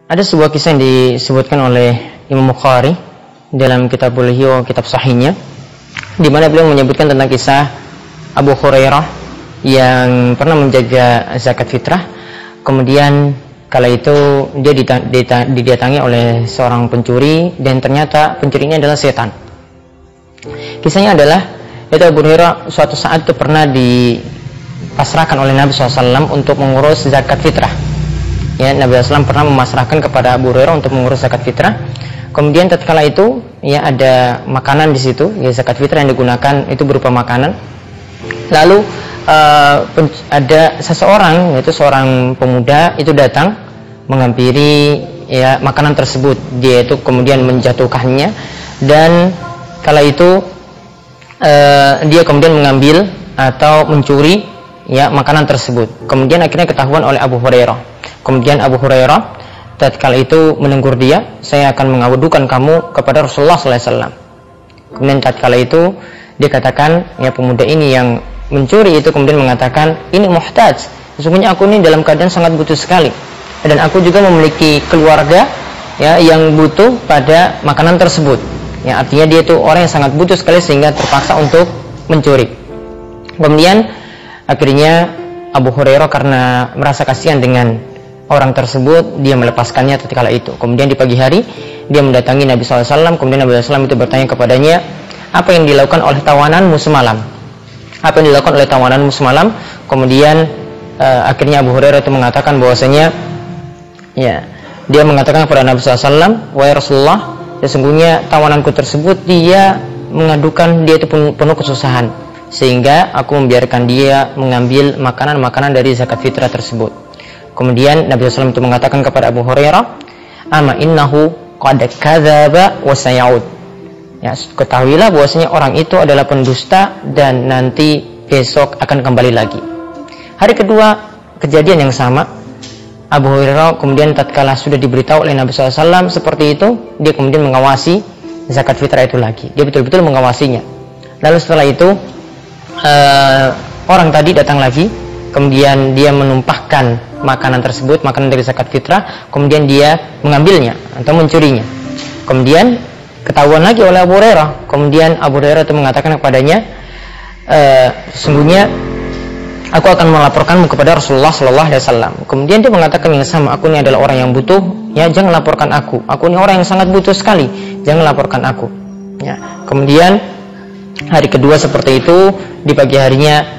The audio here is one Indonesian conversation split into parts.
Ada sebuah kisah yang disebutkan oleh Imam Bukhari dalam Kitabul Ihya, kitab sahihnya, di mana beliau menyebutkan tentang kisah Abu Hurairah yang pernah menjaga zakat fitrah. Kemudian kala itu dia didatangi oleh seorang pencuri, dan ternyata pencurinya adalah setan. Kisahnya adalah itu Abu Hurairah suatu saat itu pernah dipasrahkan oleh Nabi SAW untuk mengurus zakat fitrah. Ya, Nabi SAW pernah memasrahkan kepada Abu Hurairah untuk mengurus zakat fitrah. Kemudian tatkala itu ya ada makanan di situ, ya zakat fitrah yang digunakan itu berupa makanan. Lalu ada seseorang, yaitu seorang pemuda itu datang menghampiri ya makanan tersebut. Dia itu kemudian menjatuhkannya, dan kala itu dia kemudian mengambil atau mencuri ya makanan tersebut. Kemudian akhirnya ketahuan oleh Abu Hurairah. Kemudian Abu Hurairah tatkala itu menegur dia, saya akan mengadukan kamu kepada Rasulullah SAW. Kemudian tatkala itu dia katakan, ya pemuda ini yang mencuri itu kemudian mengatakan, ini muhtaj, sesungguhnya aku ini dalam keadaan sangat butuh sekali, dan aku juga memiliki keluarga ya yang butuh pada makanan tersebut. Ya, artinya dia itu orang yang sangat butuh sekali sehingga terpaksa untuk mencuri. Kemudian akhirnya Abu Hurairah karena merasa kasihan dengan orang tersebut, dia melepaskannya tatkala itu. Kemudian di pagi hari dia mendatangi Nabi SAW. Kemudian Nabi SAW itu bertanya kepadanya, apa yang dilakukan oleh tawananmu semalam? Apa yang dilakukan oleh tawananmu semalam? Kemudian akhirnya Abu Hurairah itu mengatakan bahwasanya, ya dia mengatakan kepada Nabi SAW, wahai Rasulullah, sesungguhnya tawananku tersebut dia mengadukan dia itu penuh kesusahan, sehingga aku membiarkan dia mengambil makanan-makanan dari zakat fitrah tersebut. Kemudian Nabi SAW itu mengatakan kepada Abu Hurairah, ama innahu qad kadzaba wa sayaud. Ya, ketahuilah bahwasanya orang itu adalah pendusta dan nanti besok akan kembali lagi. Hari kedua kejadian yang sama. Abu Hurairah kemudian tatkala sudah diberitahu oleh Nabi SAW seperti itu, dia kemudian mengawasi zakat fitrah itu lagi. Dia betul-betul mengawasinya. Lalu setelah itu orang tadi datang lagi, kemudian dia menumpahkan makanan tersebut, makanan dari zakat fitrah, kemudian dia mengambilnya atau mencurinya. Kemudian ketahuan lagi oleh Abu Hurairah. Kemudian Abu Hurairah itu mengatakan kepadanya, sesungguhnya aku akan melaporkanmu kepada Rasulullah SAW. Kemudian dia mengatakan yang sama, aku ini adalah orang yang butuh, ya jangan laporkan aku. Aku ini orang yang sangat butuh sekali, jangan laporkan aku. Ya. Kemudian hari kedua seperti itu, di pagi harinya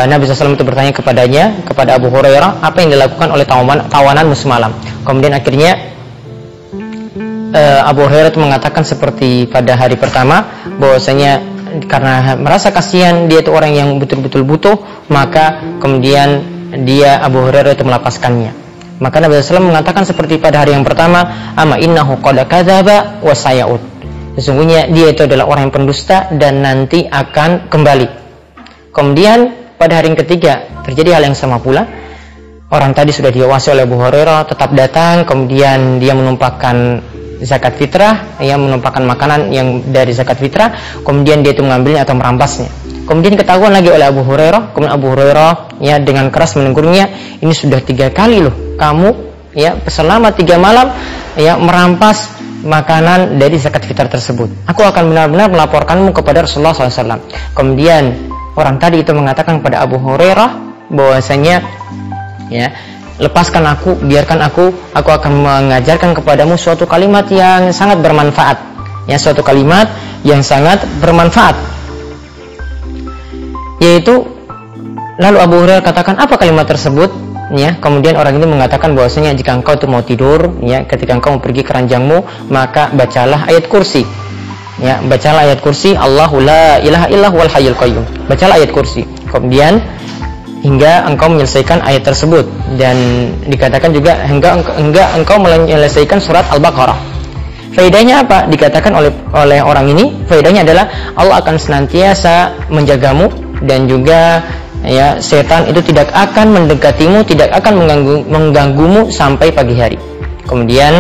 Nabi SAW itu bertanya kepadanya, kepada Abu Hurairah, apa yang dilakukan oleh tawananmu semalam. Kemudian akhirnya Abu Hurairah itu mengatakan seperti pada hari pertama, bahwasanya karena merasa kasihan dia itu orang yang betul-betul butuh, maka kemudian dia Abu Hurairah itu melepaskannya. Maka Nabi SAW mengatakan seperti pada hari yang pertama, ama innahu qad kadzaba wa sayaud. Sesungguhnya dia itu adalah orang yang pendusta dan nanti akan kembali. Kemudian pada hari yang ketiga terjadi hal yang sama pula. Orang tadi sudah diawasi oleh Abu Hurairah, tetap datang, kemudian dia menumpahkan zakat fitrah, yang menumpahkan makanan yang dari zakat fitrah, kemudian dia itu mengambilnya atau merampasnya. Kemudian ketahuan lagi oleh Abu Hurairah. Kemudian Abu Hurairah ya dengan keras menegurnya, ini sudah 3 kali loh kamu ya selama 3 malam ya merampas makanan dari zakat fitrah tersebut. Aku akan benar-benar melaporkanmu kepada Rasulullah SAW. Kemudian orang tadi itu mengatakan kepada Abu Hurairah bahwasanya, ya lepaskan aku, biarkan aku akan mengajarkan kepadamu suatu kalimat yang sangat bermanfaat. Ya, suatu kalimat yang sangat bermanfaat. Yaitu, lalu Abu Hurairah katakan, apa kalimat tersebut? Ya, kemudian orang ini mengatakan bahwasanya jika engkau itu mau tidur, ya ketika engkau mau pergi ke ranjangmu, maka bacalah ayat kursi. Ya, bacalah ayat kursi, Allahu la ilaha illa huwal hayyul qayyum. Bacalah ayat kursi. Kemudian hingga engkau menyelesaikan ayat tersebut, dan dikatakan juga hingga engkau menyelesaikan surat Al-Baqarah. Faedahnya apa? Dikatakan oleh orang ini, faedahnya adalah Allah akan senantiasa menjagamu, dan juga ya setan itu tidak akan mendekatimu, tidak akan mengganggumu sampai pagi hari. Kemudian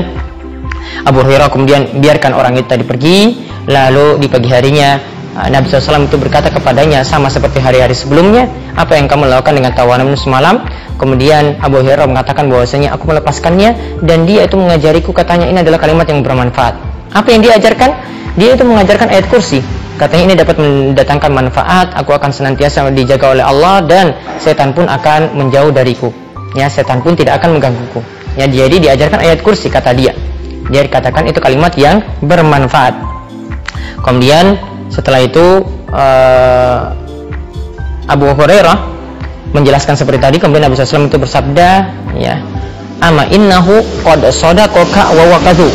Abu Hurairah kemudian biarkan orang itu tadi pergi. Lalu di pagi harinya Nabi SAW itu berkata kepadanya, sama seperti hari-hari sebelumnya, apa yang kamu lakukan dengan tawanan semalam? Kemudian Abu Hurairah mengatakan bahwasanya aku melepaskannya dan dia itu mengajariku, katanya ini adalah kalimat yang bermanfaat. Apa yang dia ajarkan? Dia itu mengajarkan ayat kursi. Katanya ini dapat mendatangkan manfaat, aku akan senantiasa dijaga oleh Allah dan setan pun akan menjauh dariku. Ya, setan pun tidak akan menggangguku. Ya, jadi diajarkan ayat kursi, kata dia. Dia dikatakan itu kalimat yang bermanfaat. Kemudian setelah itu Abu Hurairah menjelaskan seperti tadi. Kemudian Nabi SAW itu bersabda, ya, ama innahu qad sadaqaka wa waqadhu.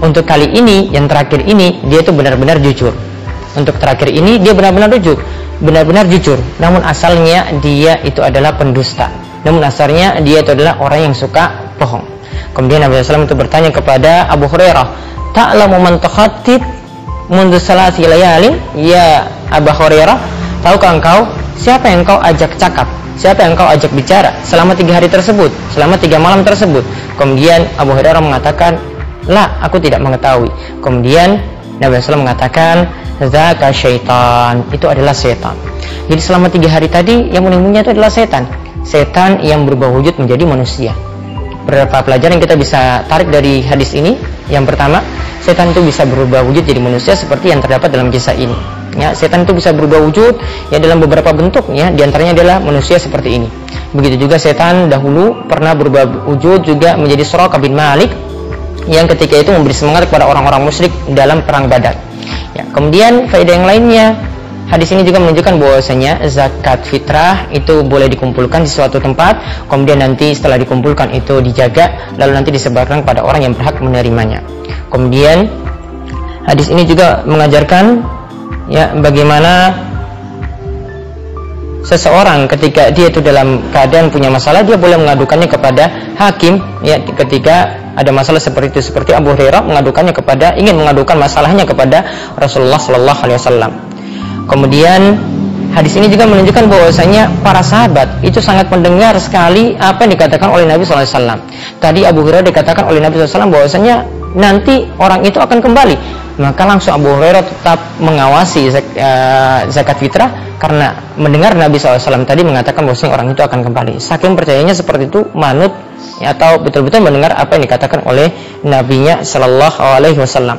Untuk kali ini, yang terakhir ini, dia itu benar-benar jujur. Untuk terakhir ini dia benar-benar jujur. Namun asalnya dia itu adalah pendusta. Namun asalnya dia itu adalah orang yang suka bohong. Kemudian Nabi SAW itu bertanya kepada Abu Hurairah, ta'lamu man takhattib mundu salasi layalin? Ya Abu Hurairah, tahukah engkau siapa yang kau ajak cakap, siapa yang kau ajak bicara selama 3 hari tersebut, selama 3 malam tersebut? Kemudian Abu Hurairah mengatakan, la, aku tidak mengetahui. Kemudian Nabi SAW mengatakan, zaka syaitan, itu adalah setan. Jadi selama 3 hari tadi yang menemuinya itu adalah setan. Setan yang berubah wujud menjadi manusia. Beberapa pelajaran yang kita bisa tarik dari hadis ini. Yang pertama, setan itu bisa berubah wujud jadi manusia seperti yang terdapat dalam kisah ini. Ya, setan itu bisa berubah wujud ya dalam beberapa bentuk, ya, diantaranya adalah manusia seperti ini. Begitu juga setan dahulu pernah berubah wujud juga menjadi Suraqah bin Malik yang ketika itu memberi semangat kepada orang-orang musyrik dalam perang Badar. Ya, kemudian faedah yang lainnya, hadis ini juga menunjukkan bahwasanya zakat fitrah itu boleh dikumpulkan di suatu tempat, kemudian nanti setelah dikumpulkan itu dijaga, lalu nanti disebarkan kepada orang yang berhak menerimanya. Kemudian hadis ini juga mengajarkan, ya, bagaimana seseorang ketika dia itu dalam keadaan punya masalah, dia boleh mengadukannya kepada hakim, ya, ketika ada masalah seperti itu. Seperti Abu Hurairah ingin mengadukan masalahnya kepada Rasulullah Sallallahu Alaihi Wasallam. Kemudian hadis ini juga menunjukkan bahwasanya para sahabat itu sangat mendengar sekali apa yang dikatakan oleh Nabi Sallallahu Alaihi Wasallam. Tadi Abu Hurairah dikatakan oleh Nabi Sallallahu Alaihi Wasallam bahwasanya nanti orang itu akan kembali, maka langsung Abu Hurairah tetap mengawasi zakat fitrah karena mendengar Nabi SAW tadi mengatakan bahwasanya orang itu akan kembali. Saking percayanya seperti itu, manut, ya, atau betul-betul mendengar apa yang dikatakan oleh Nabinya Sallallahu Alaihi Wasallam.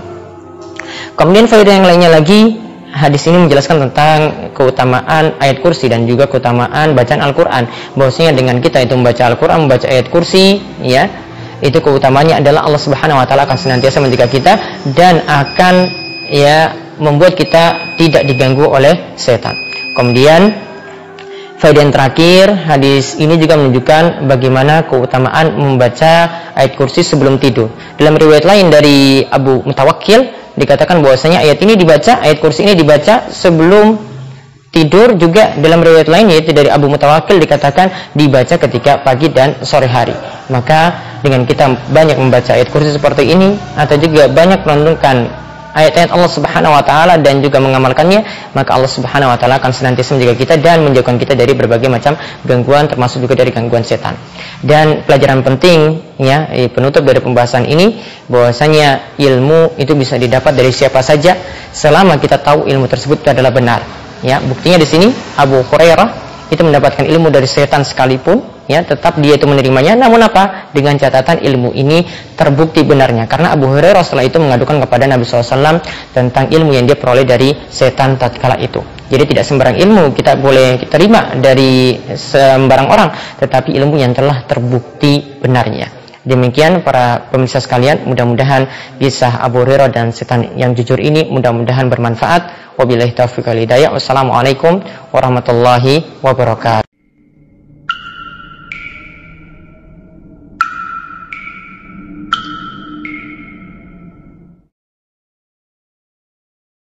Kemudian faedah yang lainnya lagi, hadis ini menjelaskan tentang keutamaan ayat kursi dan juga keutamaan bacaan Al-Quran. Bahwasanya dengan kita itu membaca Al-Quran, membaca ayat kursi, ya, itu keutamanya adalah Allah Subhanahu Wa Taala akan senantiasa menjaga kita dan akan, ya, membuat kita tidak diganggu oleh setan. Kemudian faedah yang terakhir, hadis ini juga menunjukkan bagaimana keutamaan membaca ayat kursi sebelum tidur. Dalam riwayat lain dari Abu Mutawakkil dikatakan bahwasanya ayat kursi ini dibaca sebelum tidur. Juga dalam riwayat lain yaitu dari Abu Mutawakkil dikatakan dibaca ketika pagi dan sore hari. Maka dengan kita banyak membaca ayat kursi seperti ini atau juga banyak merenungkan ayat-ayat Allah Subhanahu Wa Taala dan juga mengamalkannya, maka Allah Subhanahu Wa Taala akan senantiasa menjaga kita dan menjauhkan kita dari berbagai macam gangguan, termasuk juga dari gangguan setan. Dan pelajaran penting, ya, penutup dari pembahasan ini, bahwasanya ilmu itu bisa didapat dari siapa saja selama kita tahu ilmu tersebut adalah benar. Ya, buktinya di sini Abu Hurairah itu mendapatkan ilmu dari setan sekalipun, ya, tetap dia itu menerimanya. Namun apa? Dengan catatan ilmu ini terbukti benarnya, karena Abu Hurairah setelah itu mengadukan kepada Nabi SAW tentang ilmu yang dia peroleh dari setan tatkala itu. Jadi tidak sembarang ilmu kita boleh terima dari sembarang orang, tetapi ilmu yang telah terbukti benarnya. Demikian para pemirsa sekalian, mudah-mudahan kisah Abu Hurairah dan setan yang jujur ini mudah-mudahan bermanfaat. Wabillahi taufiq wal hidayah. Wassalamualaikum warahmatullahi wabarakatuh.